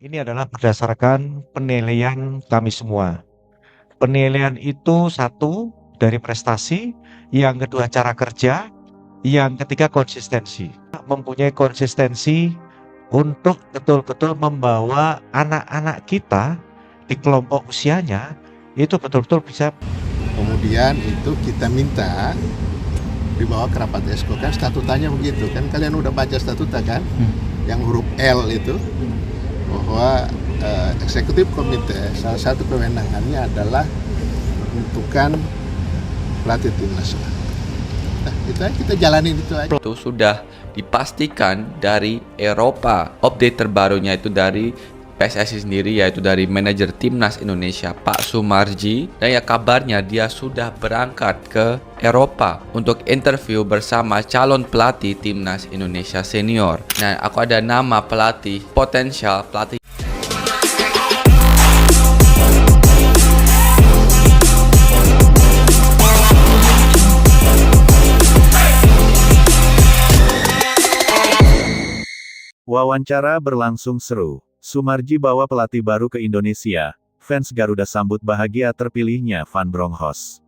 Ini adalah berdasarkan penilaian kami semua. Penilaian itu satu dari prestasi, yang kedua cara kerja, yang ketiga konsistensi. Mempunyai konsistensi untuk betul-betul membawa anak-anak kita di kelompok usianya itu betul-betul bisa. Kemudian itu kita minta dibawa ke rapat esko, kan statutanya begitu kan, kalian udah baca statuta kan, yang huruf L itu bahwa eksekutif komite salah satu kewenangannya adalah menentukan pelatih timnas. Nah, kita jalanin itu aja. Itu sudah dipastikan dari Eropa. Update terbarunya itu dari PSSI sendiri, yaitu dari manajer timnas Indonesia Pak Sumarji, dan ya kabarnya dia sudah berangkat ke Eropa untuk interview bersama calon pelatih timnas Indonesia senior. Nah, aku ada nama pelatih potensial pelatih. Wawancara berlangsung seru. Sumarji bawa pelatih baru ke Indonesia. Fans Garuda sambut bahagia terpilihnya Van Bronckhorst.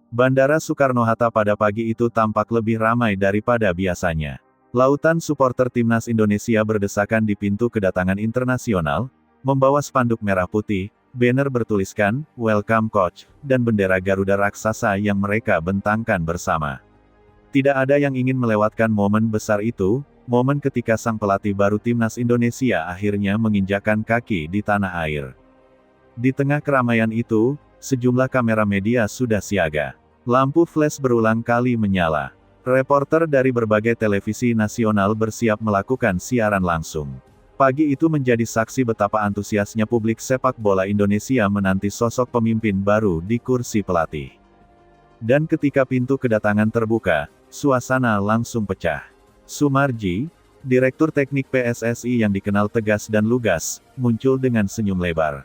Bandara Soekarno-Hatta pada pagi itu tampak lebih ramai daripada biasanya. Lautan supporter timnas Indonesia berdesakan di pintu kedatangan internasional, membawa spanduk merah putih, banner bertuliskan, "Welcome Coach," dan bendera Garuda raksasa yang mereka bentangkan bersama. Tidak ada yang ingin melewatkan momen besar itu, momen ketika sang pelatih baru timnas Indonesia akhirnya menginjakkan kaki di tanah air. Di tengah keramaian itu, sejumlah kamera media sudah siaga. Lampu flash berulang kali menyala. Reporter dari berbagai televisi nasional bersiap melakukan siaran langsung. Pagi itu menjadi saksi betapa antusiasnya publik sepak bola Indonesia menanti sosok pemimpin baru di kursi pelatih. Dan ketika pintu kedatangan terbuka, suasana langsung pecah. Sumarji, Direktur Teknik PSSI yang dikenal tegas dan lugas, muncul dengan senyum lebar.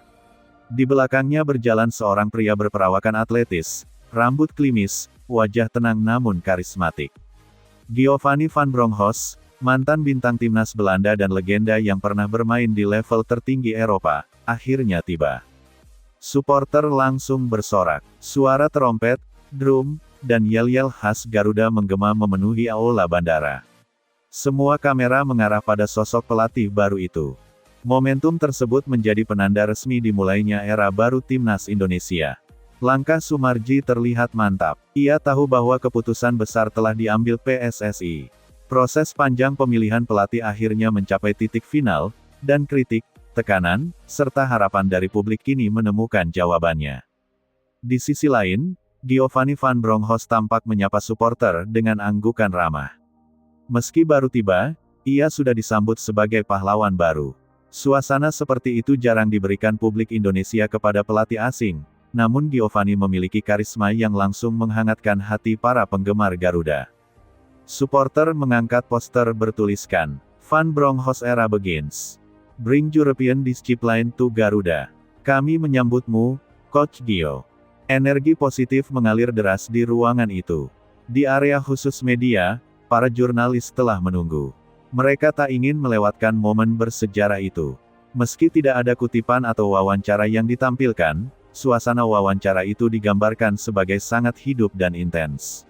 Di belakangnya berjalan seorang pria berperawakan atletis, rambut klimis, wajah tenang namun karismatik. Giovanni Van Bronckhorst, mantan bintang timnas Belanda dan legenda yang pernah bermain di level tertinggi Eropa, akhirnya tiba. Suporter langsung bersorak. Suara trompet, drum, dan yel-yel khas Garuda menggema memenuhi aula bandara. Semua kamera mengarah pada sosok pelatih baru itu. Momentum tersebut menjadi penanda resmi dimulainya era baru timnas Indonesia. Langkah Sumarji terlihat mantap. Ia tahu bahwa keputusan besar telah diambil PSSI. Proses panjang pemilihan pelatih akhirnya mencapai titik final, dan kritik, tekanan, serta harapan dari publik kini menemukan jawabannya. Di sisi lain, Giovanni Van Bronckhorst tampak menyapa suporter dengan anggukan ramah. Meski baru tiba, ia sudah disambut sebagai pahlawan baru. Suasana seperti itu jarang diberikan publik Indonesia kepada pelatih asing, namun Giovanni memiliki karisma yang langsung menghangatkan hati para penggemar Garuda. Suporter mengangkat poster bertuliskan, "Van Bronckhorst era begins. Bring European discipline to Garuda. Kami menyambutmu, Coach Gio." Energi positif mengalir deras di ruangan itu. Di area khusus media, para jurnalis telah menunggu. Mereka tak ingin melewatkan momen bersejarah itu. Meski tidak ada kutipan atau wawancara yang ditampilkan, suasana wawancara itu digambarkan sebagai sangat hidup dan intens.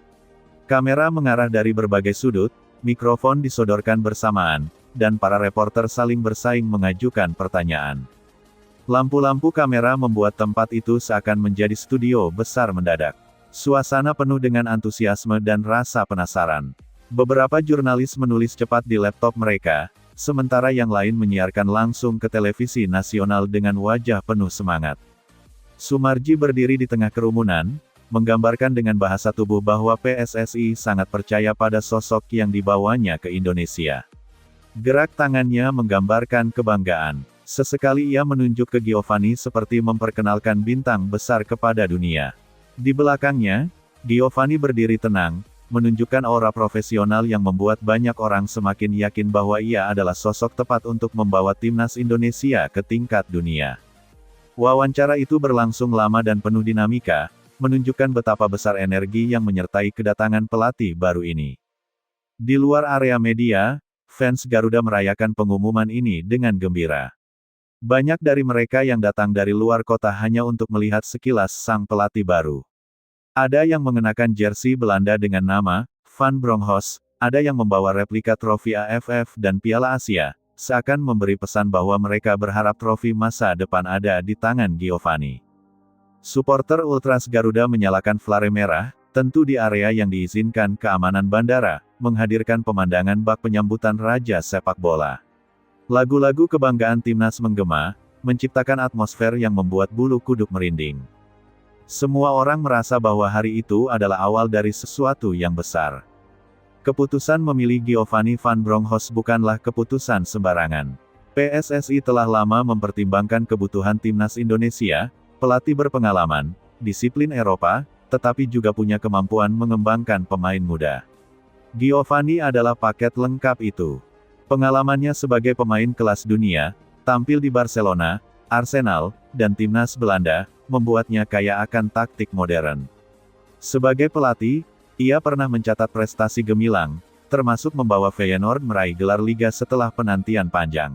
Kamera mengarah dari berbagai sudut, mikrofon disodorkan bersamaan, dan para reporter saling bersaing mengajukan pertanyaan. Lampu-lampu kamera membuat tempat itu seakan menjadi studio besar mendadak. Suasana penuh dengan antusiasme dan rasa penasaran. Beberapa jurnalis menulis cepat di laptop mereka, sementara yang lain menyiarkan langsung ke televisi nasional dengan wajah penuh semangat. Sumarji berdiri di tengah kerumunan, menggambarkan dengan bahasa tubuh bahwa PSSI sangat percaya pada sosok yang dibawanya ke Indonesia. Gerak tangannya menggambarkan kebanggaan. Sesekali ia menunjuk ke Giovanni seperti memperkenalkan bintang besar kepada dunia. Di belakangnya, Giovanni berdiri tenang, menunjukkan aura profesional yang membuat banyak orang semakin yakin bahwa ia adalah sosok tepat untuk membawa timnas Indonesia ke tingkat dunia. Wawancara itu berlangsung lama dan penuh dinamika, menunjukkan betapa besar energi yang menyertai kedatangan pelatih baru ini. Di luar area media, fans Garuda merayakan pengumuman ini dengan gembira. Banyak dari mereka yang datang dari luar kota hanya untuk melihat sekilas sang pelatih baru. Ada yang mengenakan jersey Belanda dengan nama Van Bronckhorst, ada yang membawa replika trofi AFF dan Piala Asia, seakan memberi pesan bahwa mereka berharap trofi masa depan ada di tangan Giovanni. Supporter Ultras Garuda menyalakan flare merah, tentu di area yang diizinkan keamanan bandara, menghadirkan pemandangan bak penyambutan Raja Sepak Bola. Lagu-lagu kebanggaan timnas menggema, menciptakan atmosfer yang membuat bulu kuduk merinding. Semua orang merasa bahwa hari itu adalah awal dari sesuatu yang besar. Keputusan memilih Giovanni Van Bronckhorst bukanlah keputusan sembarangan. PSSI telah lama mempertimbangkan kebutuhan timnas Indonesia, pelatih berpengalaman, disiplin Eropa, tetapi juga punya kemampuan mengembangkan pemain muda. Giovanni adalah paket lengkap itu. Pengalamannya sebagai pemain kelas dunia, tampil di Barcelona, Arsenal, dan timnas Belanda, membuatnya kaya akan taktik modern. Sebagai pelatih, ia pernah mencatat prestasi gemilang, termasuk membawa Feyenoord meraih gelar liga setelah penantian panjang.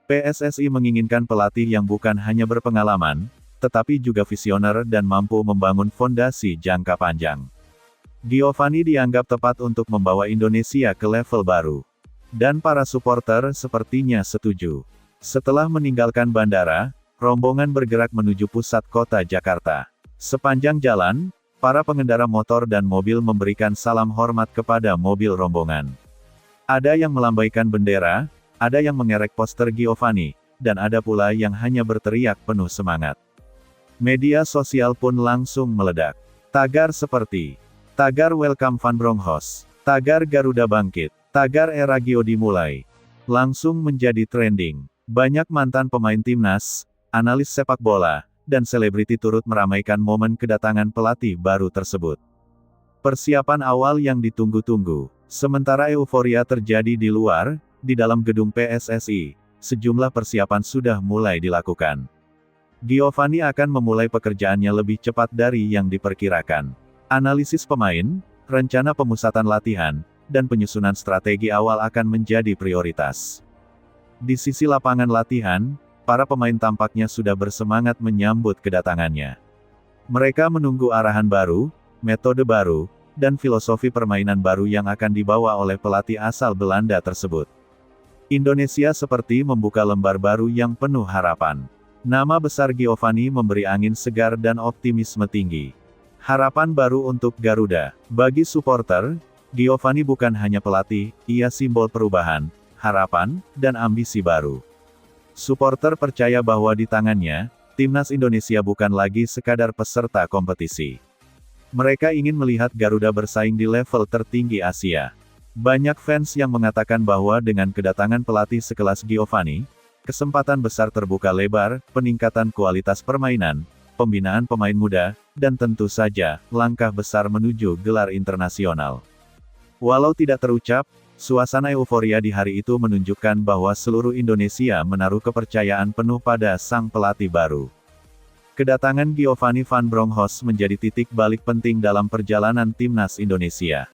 PSSI menginginkan pelatih yang bukan hanya berpengalaman, tetapi juga visioner dan mampu membangun fondasi jangka panjang. Giovanni dianggap tepat untuk membawa Indonesia ke level baru. Dan para supporter sepertinya setuju. Setelah meninggalkan bandara, rombongan bergerak menuju pusat kota Jakarta. Sepanjang jalan, para pengendara motor dan mobil memberikan salam hormat kepada mobil rombongan. Ada yang melambaikan bendera, ada yang mengerek poster Giovanni, dan ada pula yang hanya berteriak penuh semangat. Media sosial pun langsung meledak. Tagar seperti tagar Welcome Van Bronckhorst, tagar Garuda Bangkit, tagar era Gio dimulai, langsung menjadi trending. Banyak mantan pemain timnas, analis sepak bola, dan selebriti turut meramaikan momen kedatangan pelatih baru tersebut. Persiapan awal yang ditunggu-tunggu. Sementara euforia terjadi di luar, di dalam gedung PSSI, sejumlah persiapan sudah mulai dilakukan. Giovanni akan memulai pekerjaannya lebih cepat dari yang diperkirakan. Analisis pemain, rencana pemusatan latihan, dan penyusunan strategi awal akan menjadi prioritas. Di sisi lapangan latihan, para pemain tampaknya sudah bersemangat menyambut kedatangannya. Mereka menunggu arahan baru, metode baru, dan filosofi permainan baru yang akan dibawa oleh pelatih asal Belanda tersebut. Indonesia seperti membuka lembar baru yang penuh harapan. Nama besar Giovanni memberi angin segar dan optimisme tinggi. Harapan baru untuk Garuda. Bagi supporter, Giovanni bukan hanya pelatih, ia simbol perubahan, harapan, dan ambisi baru. Supporter percaya bahwa di tangannya, timnas Indonesia bukan lagi sekadar peserta kompetisi. Mereka ingin melihat Garuda bersaing di level tertinggi Asia. Banyak fans yang mengatakan bahwa dengan kedatangan pelatih sekelas Giovanni, kesempatan besar terbuka lebar, peningkatan kualitas permainan, pembinaan pemain muda, dan tentu saja, langkah besar menuju gelar internasional. Walau tidak terucap, suasana euforia di hari itu menunjukkan bahwa seluruh Indonesia menaruh kepercayaan penuh pada sang pelatih baru. Kedatangan Giovanni Van Bronckhorst menjadi titik balik penting dalam perjalanan timnas Indonesia.